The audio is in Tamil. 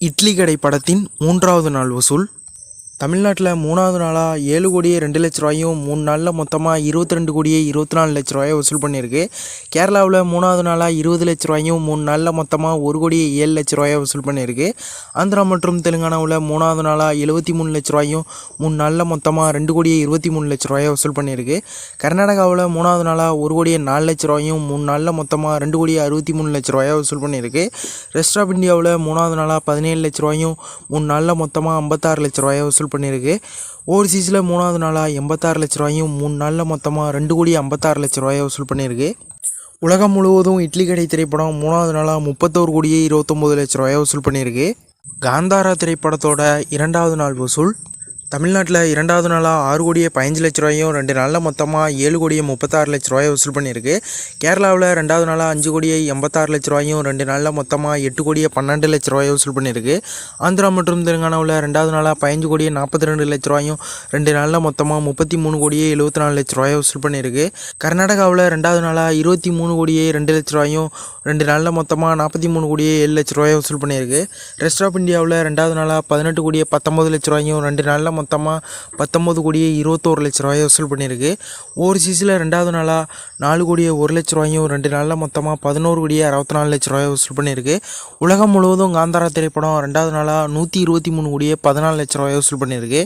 இட்லி கடை படத்தின் 3வது நாள் வசூல். தமிழ்நாட்டில் 3வது நாளாக 7,02,00,000 3 நாளில் மொத்தமாக 22,24,00,000 வசூல் பண்ணியிருக்கு. கேரளாவில் 3வது நாளாக 20,00,000 3 நாளில் மொத்தமாக 1,07,00,000 வசூல் பண்ணியிருக்கு. ஆந்திரா மற்றும் தெலுங்கானாவில் 3வது நாளாக 73,00,000 3 நாளில் மொத்தமாக 2,23,00,000 வசூல் பண்ணியிருக்கு. கர்நாடகாவில் 3வது நாளாக 1,04,00,000 3 நாளில் மொத்தமாக 2,63,00,000 வசூல் பண்ணியிருக்கு. ரெஸ்ட் ஆஃப் இந்தியாவில் 3வது நாளாக 17,00,000 3 நாளில் மொத்தமாக 56,00,000 வசூல் பண்ணியிருக்கு. ஓவர்சீஸில் 3வது நாளாக 86,00,000 3 நாளில் மொத்தமாக 2,56,00,000 வசூல் பண்ணியிருக்கு. உலகம் முழுவதும் இட்லி கடை திரைப்படம் 3வது நாளாக 31,29,00,000 வசூல் பண்ணியிருக்கு. காந்தாரா திரைப்படத்தோட 2வது நாள் வசூல். தமிழ்நாட்டில் 2வது நாளாக 6,15,00,000 2 நாளில் மொத்தமாக 7,36,00,000 வசூல் பண்ணியிருக்கு. கேரளாவில் 2வது நாளாக 5,86,00,000 2 நாளில் மொத்தமாக 8,12,00,000 வசூல் பண்ணியிருக்கு. ஆந்திரா மற்றும் தெலுங்கானாவில் 2வது நாளாக 15,42,00,000 2 நாளில் மொத்தமாக 33,74,00,000 வசூல் பண்ணியிருக்கு. கர்நாடகாவில் 2வது நாளாக 23,02,00,000 2 நாளில் மொத்தமாக 43,07,00,000 வசூல் பண்ணியிருக்கு. ரெஸ்ட் ஆஃப் இந்தியாவில் 2வது நாளாக 18,19,00,000 2 நாளில் மொத்தமாக 19,21,00,000 வசூல் பண்ணியிருக்கு. ஓவர்சீஸில் 2வது நாளாக 4,01,00,000 2 நாளில் மொத்தமாக 11,64,00,000 வசூல் பண்ணியிருக்கு. உலகம் முழுவதும் காந்தாரா திரைப்படம் 2வது நாளாக 123,14,00,000 வசூல் பண்ணியிருக்கு.